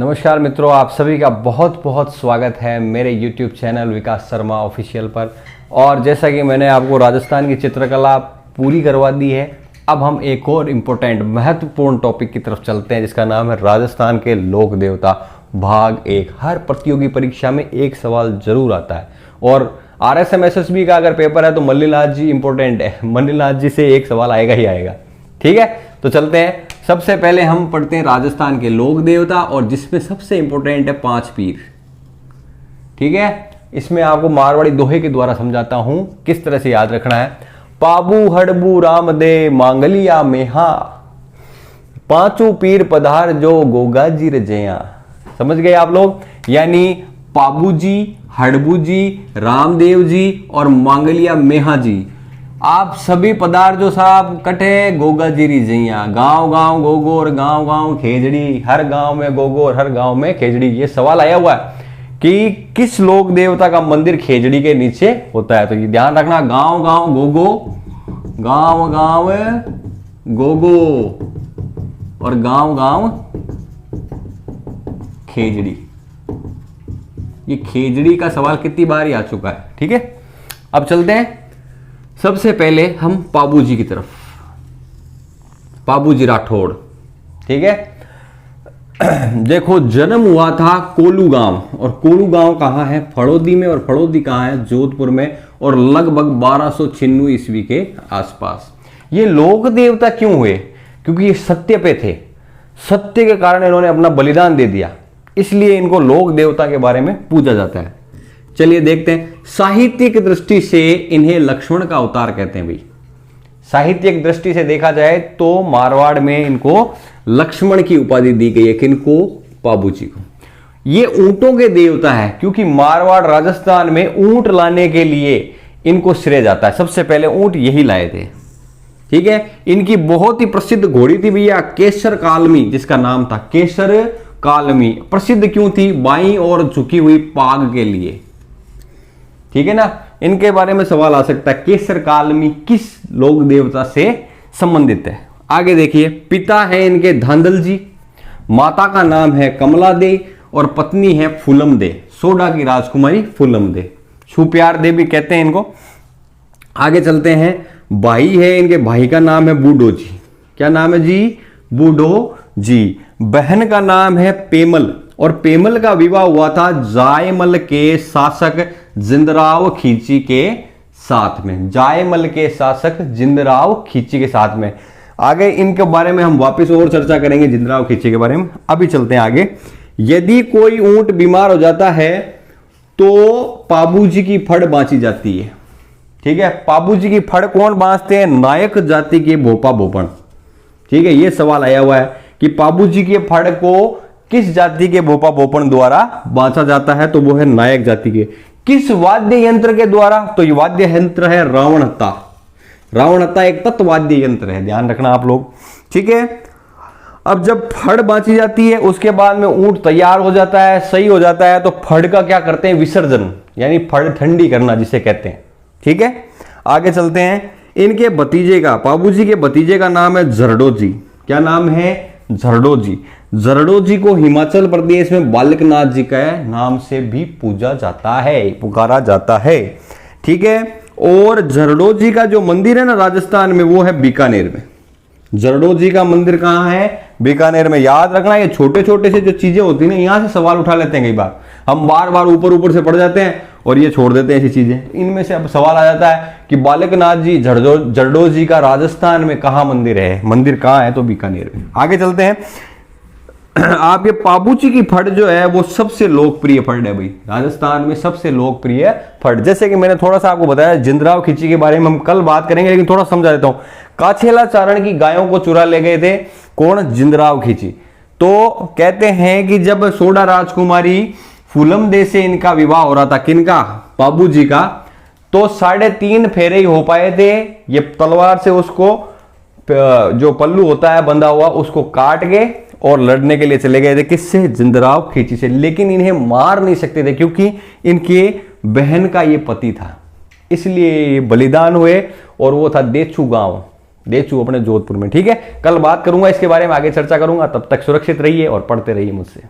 नमस्कार मित्रों, आप सभी का बहुत बहुत स्वागत है मेरे YouTube चैनल विकास शर्मा ऑफिशियल पर। और जैसा कि मैंने आपको राजस्थान की चित्रकला पूरी करवा दी है, अब हम एक और इम्पोर्टेंट महत्वपूर्ण टॉपिक की तरफ चलते हैं जिसका नाम है राजस्थान के लोक देवता भाग 1। हर प्रतियोगी परीक्षा में एक सवाल जरूर आता है और RSM-SSB का अगर पेपर है तो मल्लीनाथ जी इंपॉर्टेंट है, मल्लीनाथ जी से एक सवाल आएगा ही आएगा। ठीक है, तो चलते हैं। सबसे पहले हम पढ़ते हैं राजस्थान के लोक देवता और जिसमें सबसे इंपॉर्टेंट है 5 पीर। ठीक है, इसमें आपको मारवाड़ी दोहे के द्वारा समझाता हूं किस तरह से याद रखना है। पाबू हड़बू राम दे मांगलिया मेहा, पांचों पीर पधार जो गोगा जी रजया। समझ गए आप लोग? यानी पाबू जी, हड़बू जी, रामदेव जी और मांगलिया मेहा जी, आप सभी पदार्थ जो साहब कटे गोगा जीरी जैया। गांव गांव गोगोर, गांव गांव खेजड़ी, हर गांव में गोगोर, हर गांव में खेजड़ी। ये सवाल आया हुआ है कि किस लोक देवता का मंदिर खेजड़ी के नीचे होता है, तो ये ध्यान रखना। गांव गांव गोगो, गांव गांव गोगो और गांव गांव खेजड़ी। ये खेजड़ी का सवाल कितनी बार ही आ चुका है। ठीक है, अब चलते हैं। सबसे पहले हम पाबू जी की तरफ, पाबू जी राठौड़। ठीक है, देखो जन्म हुआ था कोलू गांव, और कोलू गांव कहाँ है? फड़ौदी में, और फड़ौदी कहाँ है? जोधपुर में, और लगभग 1296 ईस्वी के आसपास। ये लोक देवता क्यों हुए? क्योंकि ये सत्य पे थे, सत्य के कारण इन्होंने अपना बलिदान दे दिया, इसलिए इनको लोक देवता के बारे में पूजा जाता है। चलिए देखते हैं। साहित्यिक दृष्टि से इन्हें लक्ष्मण का अवतार कहते हैं। भाई साहित्यिक दृष्टि से देखा जाए तो मारवाड़ में इनको लक्ष्मण की उपाधि दी गई है। किनको? पाबू जी को। ये ऊंटों के देवता है, क्योंकि मारवाड़ राजस्थान में ऊंट लाने के लिए इनको श्रेय जाता है। सबसे पहले ऊंट यही लाए थे। ठीक है, इनकी बहुत ही प्रसिद्ध घोड़ी थी भैया केसर कालमी, जिसका नाम था केसर कालमी। प्रसिद्ध क्यों थी? बाईं और झुकी हुई पाग के लिए। ठीक है ना, इनके बारे में सवाल आ सकता है। केसर कालमी किस लोक देवता से संबंधित है? आगे देखिए। पिता है इनके धांधल जी, माता का नाम है कमला दे और पत्नी है फूलम दे, सोडा की राजकुमारी फूलम दे। छुप्यार दे भी कहते हैं इनको। आगे चलते हैं। भाई है इनके, भाई का नाम है बूढ़ो जी। क्या नाम है जी? बूढ़ो जी। बहन का नाम है पेमल, और पेमल का विवाह हुआ था जायमल के शासक जिंदराव खींची के साथ में। जायमल के शासक जिंदराव खींची के साथ में। आगे इनके बारे में हम वापस और चर्चा करेंगे, जिंदराव खींची के बारे में। अभी चलते हैं आगे। यदि कोई ऊंट बीमार हो जाता है तो पाबू जी की फड़ बांची जाती है। ठीक है, पाबू जी की फड़ कौन बांचते हैं? नायक जाति के भोपा भोपण। ठीक है, यह सवाल आया हुआ है कि पाबू जी के फड़ को किस जाति के भोपा भोपण द्वारा बांचा जाता है, तो वो है नायक जाति के। किस वाद्य यंत्र के द्वारा? तो ये वाद्य यंत्र है रावण हत्ता। रावण हत्ता एक तत्वाद्य यंत्र है, ध्यान रखना आप लोग। ठीक है, अब जब फड़ बांची जाती है उसके बाद में ऊंट तैयार हो जाता है, सही हो जाता है, तो फड़ का क्या करते हैं? विसर्जन, यानी फड़ ठंडी करना जिसे कहते हैं। ठीक है, आगे चलते हैं। इनके भतीजे का, पाबू जी के भतीजे का नाम है झरडो जी। क्या नाम है? झरडो जी। झरडो जी को हिमाचल प्रदेश में बालकनाथ जी के नाम से भी पूजा जाता है, पुकारा जाता है। ठीक है, और झरडो जी का जो मंदिर है ना राजस्थान में, वो है बीकानेर में। झरडो जी का मंदिर कहाँ है? बीकानेर में। याद रखना, ये छोटे छोटे से जो चीजें होती है ना, यहां से सवाल उठा लेते हैं। कई बार हम बार बार ऊपर ऊपर से पढ़ जाते हैं और ये छोड़ देते हैं ऐसी चीजें। इनमें से अब सवाल आ जाता है कि बालकनाथ जी झरडो जी का राजस्थान में कहाँ मंदिर है? मंदिर कहाँ है? तो बीकानेर में। आगे चलते हैं। आपके पाबू जी की फड़ जो है वो सबसे लोकप्रिय फड़ है भाई, राजस्थान में सबसे लोकप्रिय फड़। जैसे कि मैंने थोड़ा सा आपको बताया जिंदराव खींची के बारे में हम कल बात करेंगे, लेकिन थोड़ा समझा देता हूं। काछेला चारण की गायों को चुरा ले गए थे कौन? जिंदराव खींची। तो कहते हैं कि जब सोडा राजकुमारी फूलम दे से इनका विवाह हो रहा था, किनका? पाबू जी का, तो 3.5 फेरे ही हो पाए थे। ये तलवार से उसको, जो पल्लू होता है बंधा हुआ, उसको काट के और लड़ने के लिए चले गए थे। किससे? जिंदराव खींची से। लेकिन इन्हें मार नहीं सकते थे क्योंकि इनके बहन का ये पति था, इसलिए बलिदान हुए। और वो था देचू गांव, देचू अपने जोधपुर में। ठीक है, कल बात करूंगा इसके बारे में, आगे चर्चा करूंगा। तब तक सुरक्षित रहिए और पढ़ते रहिए मुझसे।